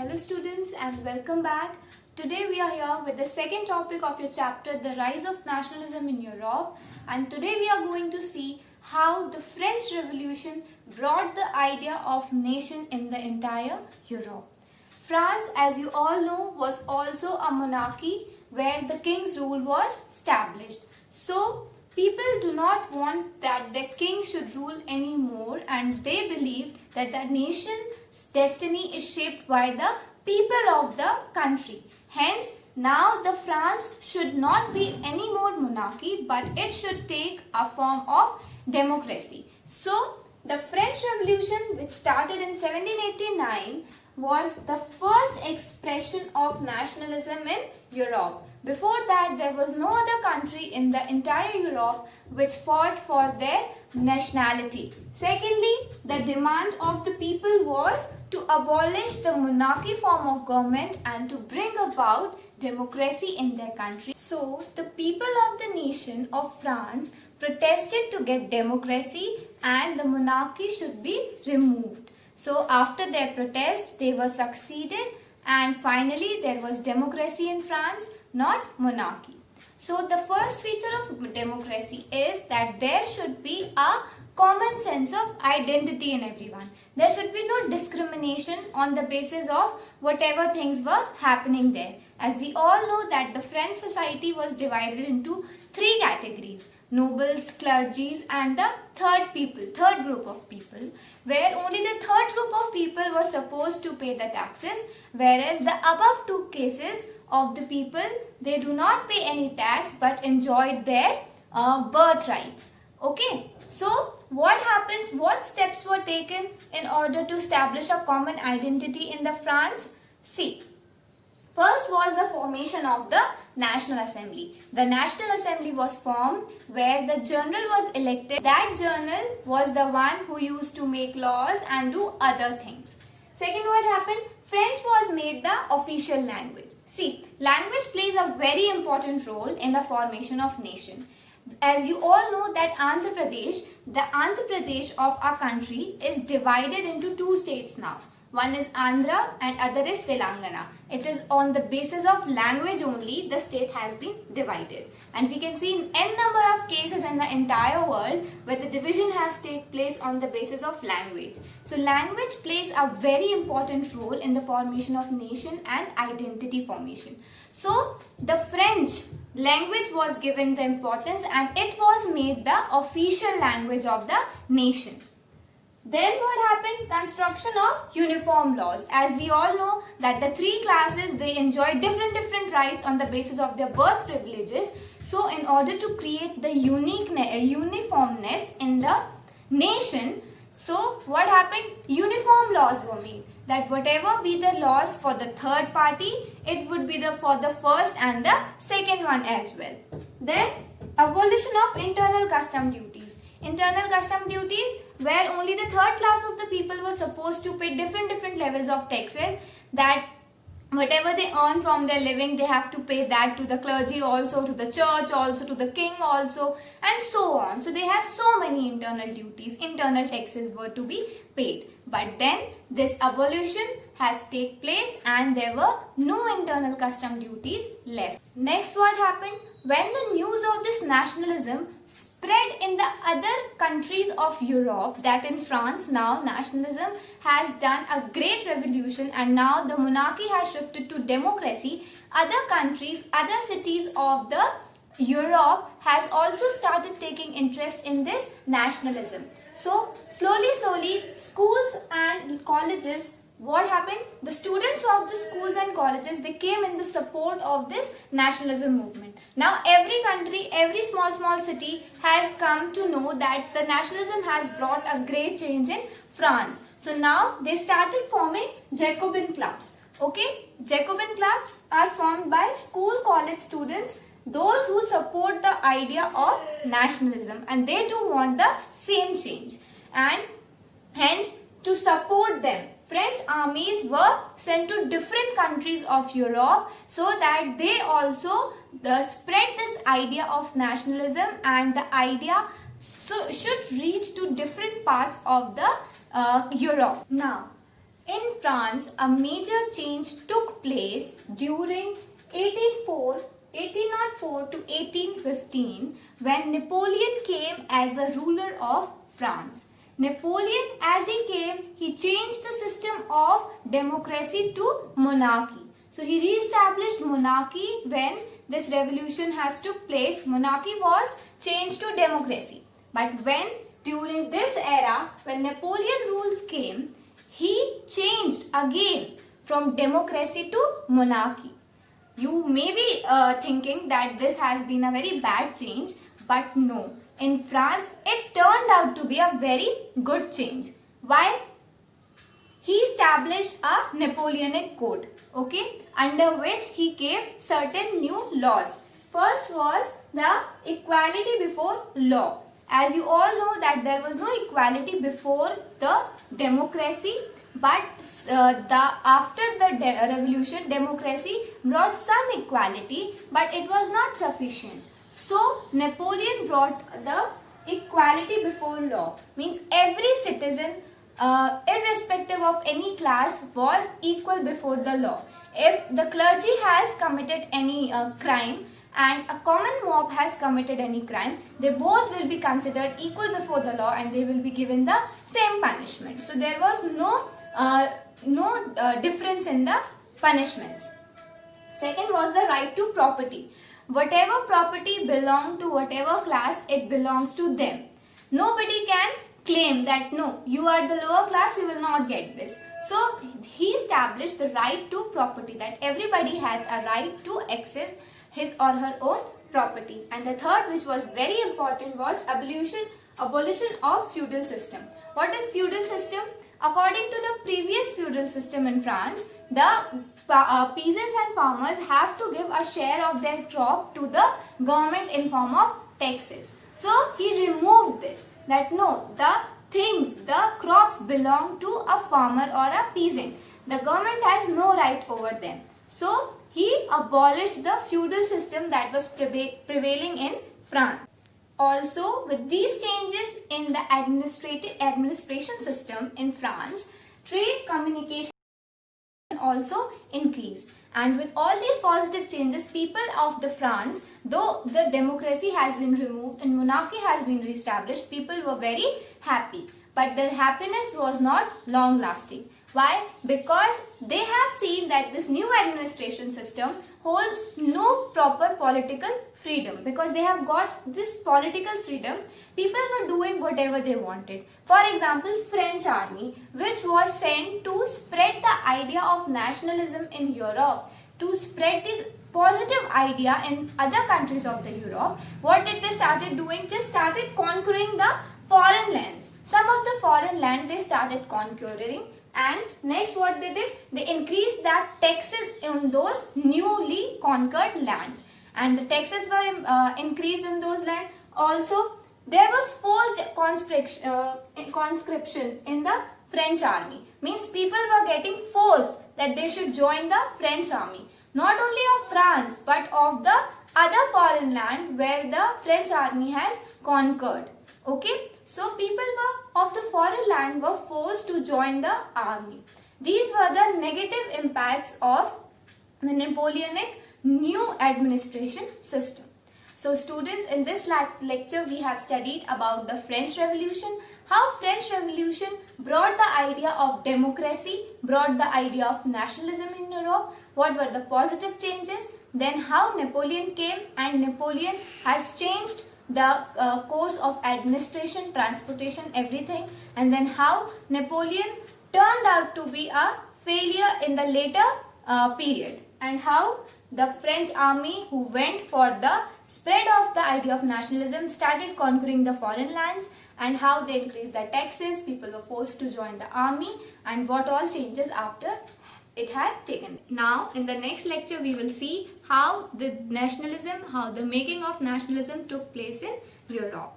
Hello students and welcome back. Today we are here with the second topic of your chapter, the rise of nationalism in Europe, and today we are going to see how the French Revolution brought the idea of nation in the entire Europe. France, as you all know, was also a monarchy where the king's rule was established. So people do not want that the king should rule anymore, and they believed that the nation's destiny is shaped by the people of the country. Hence, now the France should not be any more monarchy, but it should take a form of democracy. So, the French Revolution, which started in 1789, was the first expression of nationalism in Europe. Before that, there was no other country in the entire Europe which fought for their nationality. Secondly, the demand of the people was to abolish the monarchy form of government and to bring about democracy in their country. So, the people of the nation of France protested to get democracy and the monarchy should be removed. So, after their protest, they were succeeded and finally there was democracy in France, not monarchy. So, the first feature of democracy is that there should be a common sense of identity in everyone. There should be no discrimination on the basis of whatever things were happening there. As we all know that the French society was divided into three categories: nobles, clergies and the third group of people, where only the third group of people were supposed to pay the taxes, whereas the above two cases of the people, they do not pay any tax but enjoyed their birthrights. Okay, so what happens, what steps were taken in order to establish a common identity in the France? See, first was the formation of the National Assembly. The National Assembly was formed where the general was elected. That general was the one who used to make laws and do other things. Second, what happened? French was made the official language. See, language plays a very important role in the formation of nation. As you all know that the Andhra Pradesh of our country is divided into two states now. One is Andhra and other is Telangana. It is on the basis of language only the state has been divided. And we can see in n number of cases in the entire world where the division has taken place on the basis of language. So language plays a very important role in the formation of nation and identity formation. So the French language was given the importance and it was made the official language of the nation. Then what happened? Construction of uniform laws. As we all know that the three classes, they enjoy different rights on the basis of their birth privileges. So in order to create the uniformness in the nation, so what happened? Uniform laws were made. That whatever be the laws for the third party, it would be for the first and the second one as well. Then abolition of internal custom duties. Internal custom duties where only the third class of the people were supposed to pay different levels of taxes, that whatever they earn from their living, they have to pay that to the clergy also, to the church also, to the king also, and so on. So they have so many internal duties, internal taxes were to be paid. But then this abolition has taken place and there were no internal custom duties left. Next, what happened? When the news of this nationalism spread in the other countries of Europe, that in France now nationalism has done a great revolution and now the monarchy has shifted to democracy, other countries, other cities of the Europe has also started taking interest in this nationalism. So slowly schools and colleges, what happened? The students of the schools and colleges, they came in the support of this nationalism movement. Now every country, every small city has come to know that the nationalism has brought a great change in France. So now they started forming Jacobin clubs. Okay, Jacobin clubs are formed by school college students, those who support the idea of nationalism and they do want the same change. And hence, to support them, French armies were sent to different countries of Europe so that they also spread this idea of nationalism, and the idea should reach to different parts of the Europe. Now, In France, a major change took place during 1804 to 1815 when Napoleon came as a ruler of France. Napoleon, as he came, he changed the system of democracy to monarchy. So he re-established monarchy when this revolution has took place. Monarchy was changed to democracy. But when during this era, when Napoleon rules came, he changed again from democracy to monarchy. You may be thinking that this has been a very bad change, but no. In France, it turned out to be a very good change. Why? He established a Napoleonic code, okay, under which he gave certain new laws. First was the equality before law. As you all know that there was no equality before the democracy, but after the revolution, democracy brought some equality, but it was not sufficient. So Napoleon brought the equality before law, means every citizen, irrespective of any class, was equal before the law. If the clergy has committed any crime and a common mob has committed any crime, they both will be considered equal before the law and they will be given the same punishment. So there was no difference in the punishments. Second was the right to property. Whatever property belonged to whatever class, it belongs to them. Nobody can claim that no, you are the lower class, you will not get this. So he established the right to property, that everybody has a right to access his or her own property. And the third, which was very important, was abolition of feudal system. What is feudal system? According to the previous feudal system in France, the peasants and farmers have to give a share of their crop to the government in form of taxes. So he removed this, that no, the crops belong to a farmer or a peasant. The government has no right over them. So he abolished the feudal system that was prevailing in France. Also, with these changes in the administration system in France, trade communication also increased. And with all these positive changes, people of the France, though the democracy has been removed and monarchy has been reestablished, people were very happy. But their happiness was not long lasting. Why? Because they have seen that this new administration system holds no proper political freedom. Because they have got this political freedom, people were doing whatever they wanted. For example, French army, which was sent to spread the idea of nationalism in Europe, to spread this positive idea in other countries of the Europe, what did they started doing? They started conquering the foreign lands. Some of the foreign land they started conquering, and next what they did? They increased the taxes on those newly conquered land, and the taxes were increased in those land. Also, there was forced conscription in the French army. Means people were getting forced that they should join the French army. Not only of France, but of the other foreign land where the French army has conquered. Okay, so people of the foreign land were forced to join the army. These were the negative impacts of the Napoleonic new administration system. So students, in this lecture we have studied about the French Revolution, how French Revolution brought the idea of democracy, brought the idea of nationalism in Europe, what were the positive changes, then how Napoleon came and Napoleon has changed the course of administration, transportation, everything, and then how Napoleon turned out to be a failure in the later period, and how the French army who went for the spread of the idea of nationalism started conquering the foreign lands, and how they increased the taxes, people were forced to join the army, and what all changes after it had taken. Now in the next lecture we will see how the nationalism, how the making of nationalism took place in Europe.